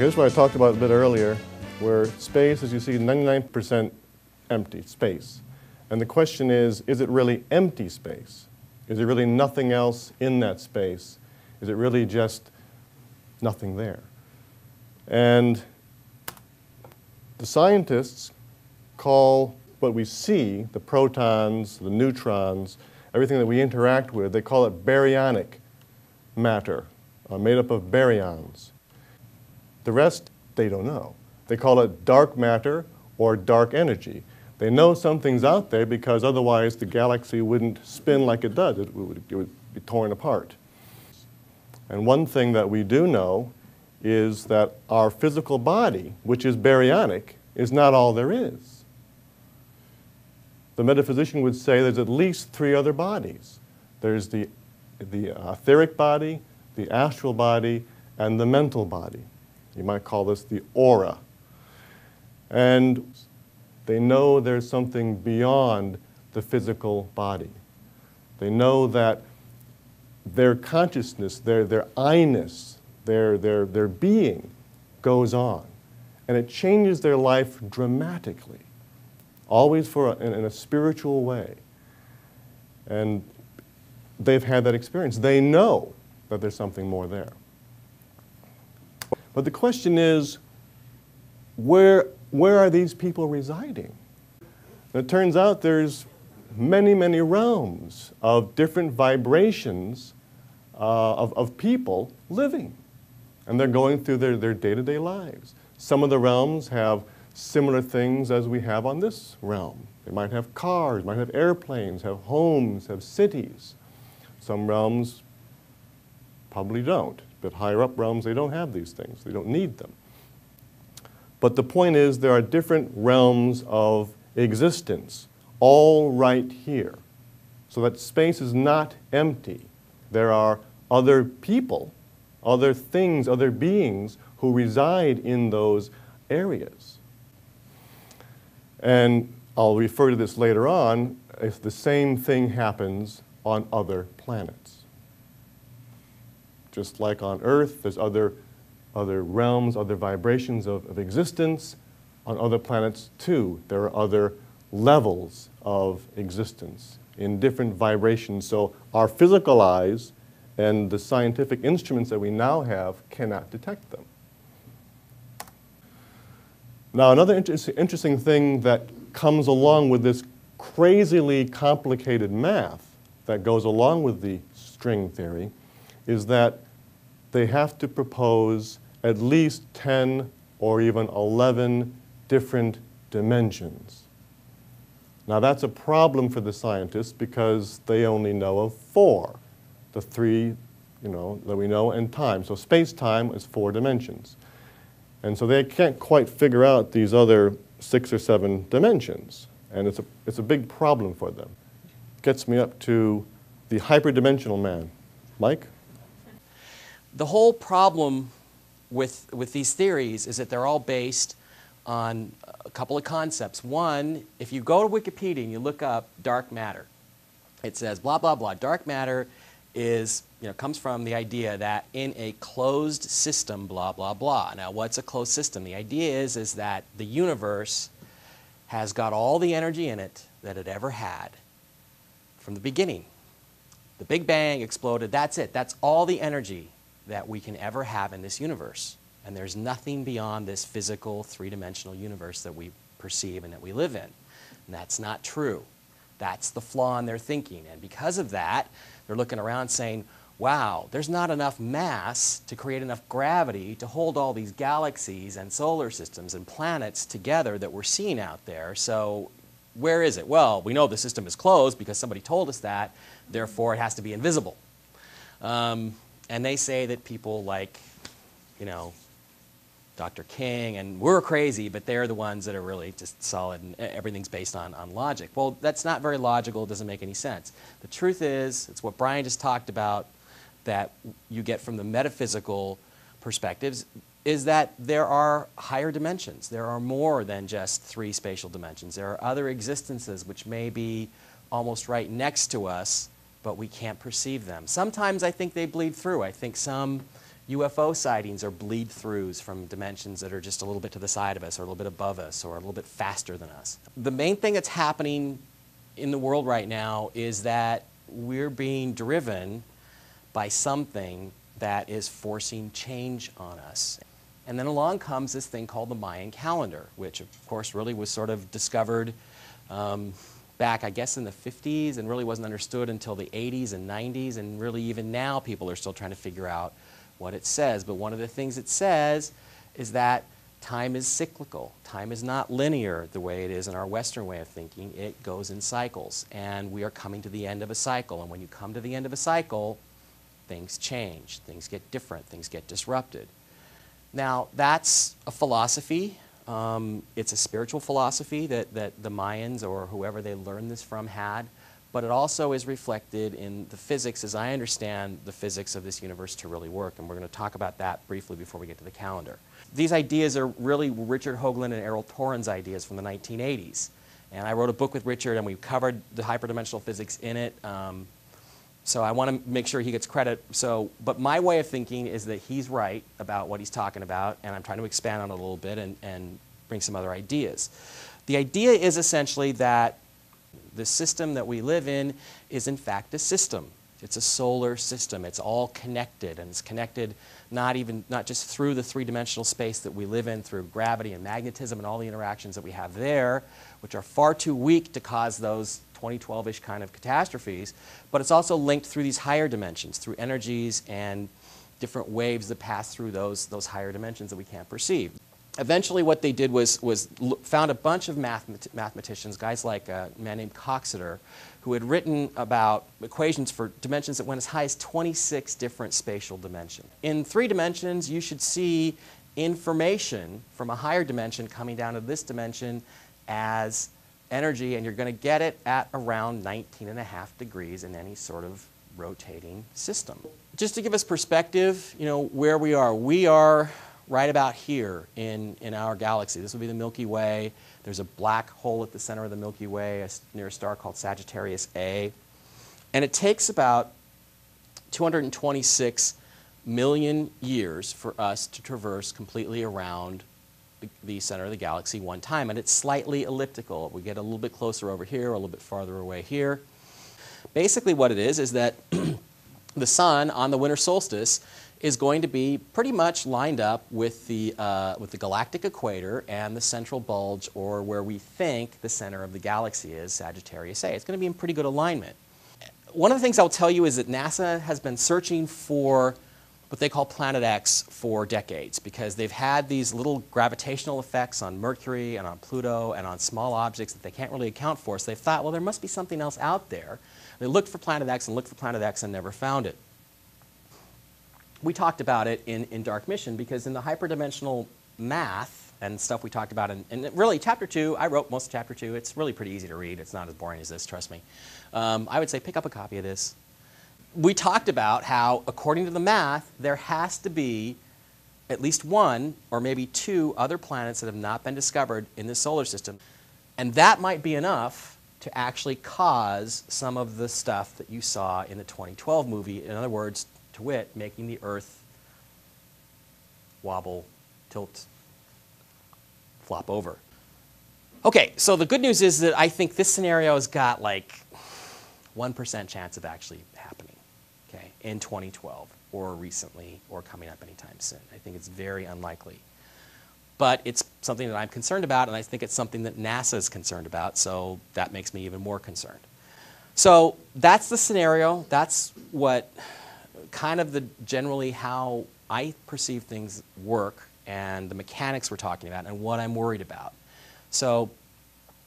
Okay, this is what I talked about a bit earlier, where space, as you see, 99% empty space. And the question is it really empty space? Is there really nothing else in that space? Is it really just nothing there? And the scientists call what we see, the protons, the neutrons, everything that we interact with, they call it baryonic matter, made up of baryons. The rest, they don't know. They call it dark matter or dark energy. They know something's out there because otherwise the galaxy wouldn't spin like it does. It would be torn apart. And one thing that we do know is that our physical body, which is baryonic, is not all there is. The metaphysician would say there's at least 3 other bodies. There's the etheric body, the astral body, and the mental body. You might call this the aura. And they know there's something beyond the physical body. They know that their consciousness, their I-ness, their being goes on. And it changes their life dramatically, always in a spiritual way. And they've had that experience. They know that there's something more there. But the question is, where are these people residing? And it turns out there's many, many realms of different vibrations of people living. And they're going through their day-to-day lives. Some of the realms have similar things as we have on this realm. They might have cars, might have airplanes, have homes, have cities. Some realms probably don't. But higher up realms, they don't have these things. They don't need them. But the point is, there are different realms of existence, all right here. So that space is not empty. There are other people, other things, other beings who reside in those areas. And I'll refer to this later on, if the same thing happens on other planets. Just like on Earth, there's other realms, other vibrations of existence. On other planets, too, there are other levels of existence in different vibrations. So our physical eyes and the scientific instruments that we now have cannot detect them. Now, another interesting thing that comes along with this crazily complicated math that goes along with the string theory is that they have to propose at least 10 or even 11 different dimensions. Now that's a problem for the scientists because they only know of 4, the 3 that we know, and time. So space-time is 4 dimensions. And so they can't quite figure out these other 6 or 7 dimensions. And it's a big problem for them. Gets me up to the hyperdimensional man. Mike? The whole problem with these theories is that they're all based on a couple of concepts. One, if you go to Wikipedia and you look up dark matter, it says blah, blah, blah. Dark matter comes from the idea that in a closed system, blah, blah, blah. Now, what's a closed system? The idea is that the universe has got all the energy in it that it ever had from the beginning. The Big Bang exploded, that's it. That's all the energy that we can ever have in this universe. And there's nothing beyond this physical, 3-dimensional universe that we perceive and that we live in. And that's not true. That's the flaw in their thinking. And because of that, they're looking around saying, wow, there's not enough mass to create enough gravity to hold all these galaxies and solar systems and planets together that we're seeing out there. So where is it? Well, we know the system is closed because somebody told us that. Therefore, it has to be invisible. And they say that people like, Dr. King, and we're crazy, but they're the ones that are really just solid and everything's based on logic. Well, that's not very logical. It doesn't make any sense. The truth is, it's what Brian just talked about that you get from the metaphysical perspectives, is that there are higher dimensions. There are more than just 3 spatial dimensions. There are other existences which may be almost right next to us, but we can't perceive them. Sometimes I think they bleed through. I think some UFO sightings are bleed-throughs from dimensions that are just a little bit to the side of us, or a little bit above us, or a little bit faster than us. The main thing that's happening in the world right now is that we're being driven by something that is forcing change on us. And then along comes this thing called the Mayan Calendar, which of course really was sort of discovered back, I guess, in the 50s, and really wasn't understood until the 80s and 90s, and really even now people are still trying to figure out what it says. But one of the things it says is that time is cyclical. Time is not linear the way it is in our Western way of thinking. It goes in cycles, and we are coming to the end of a cycle. And when you come to the end of a cycle, things change, things get different, things get disrupted. Now, that's a philosophy. It's a spiritual philosophy that the Mayans or whoever they learned this from had, but it also is reflected in the physics, as I understand the physics of this universe to really work, and we're going to talk about that briefly before we get to the calendar. These ideas are really Richard Hoagland and Errol Torrens' ideas from the 1980s, and I wrote a book with Richard, and we covered the hyperdimensional physics in it. So I want to make sure he gets credit. But my way of thinking is that he's right about what he's talking about, and I'm trying to expand on it a little bit and bring some other ideas. The idea is essentially that the system that we live in is in fact a system. It's a solar system. It's all connected, and it's connected not just through the three-dimensional space that we live in, through gravity and magnetism and all the interactions that we have there, which are far too weak to cause those 2012-ish kind of catastrophes, but it's also linked through these higher dimensions, through energies and different waves that pass through those higher dimensions that we can't perceive. Eventually what they did was found a bunch of mathematicians, guys like a man named Coxeter, who had written about equations for dimensions that went as high as 26 different spatial dimensions. In 3 dimensions, you should see information from a higher dimension coming down to this dimension as energy, and you're going to get it at around 19.5 degrees in any sort of rotating system. Just to give us perspective, where we are right about here in our galaxy. This would be the Milky Way. There's a black hole at the center of the Milky Way, near a star called Sagittarius A. And it takes about 226 million years for us to traverse completely around the center of the galaxy one time, and it's slightly elliptical. We get a little bit closer over here, a little bit farther away here. Basically what it is that the sun on the winter solstice is going to be pretty much lined up with the galactic equator and the central bulge, or where we think the center of the galaxy is, Sagittarius A. It's going to be in pretty good alignment. One of the things I'll tell you is that NASA has been searching for what they call Planet X for decades, because they've had these little gravitational effects on Mercury and on Pluto and on small objects that they can't really account for. So they thought, well, there must be something else out there. They looked for Planet X and looked for Planet X and never found it. We talked about it in Dark Mission, because in the hyperdimensional math and stuff we talked about, and really Chapter 2, I wrote most of Chapter 2. It's really pretty easy to read. It's not as boring as this, trust me. I would say pick up a copy of this. We talked about how, according to the math, there has to be at least 1 or maybe 2 other planets that have not been discovered in the solar system. And that might be enough to actually cause some of the stuff that you saw in the 2012 movie. In other words, to wit, making the Earth wobble, tilt, flop over. Okay, so the good news is that I think this scenario has got like 1% chance of actually happening. Okay, in 2012 or recently or coming up anytime soon. I think it's very unlikely. But it's something that I'm concerned about, and I think it's something that NASA is concerned about, so that makes me even more concerned. So that's the scenario. That's what kind of generally how I perceive things work, and the mechanics we're talking about, and what I'm worried about. So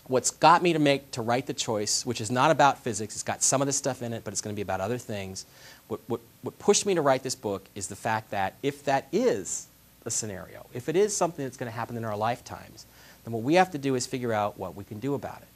what's got me to write the choice, which is not about physics, it's got some of this stuff in it, but it's going to be about other things. What pushed me to write this book is the fact that if that is a scenario, if it is something that's going to happen in our lifetimes, then what we have to do is figure out what we can do about it.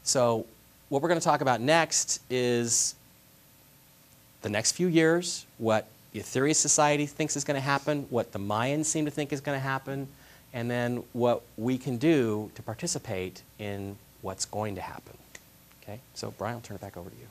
So what we're going to talk about next is the next few years, what the Aetherius Society thinks is going to happen, what the Mayans seem to think is going to happen, and then what we can do to participate in what's going to happen. Okay? So Brian, I'll turn it back over to you.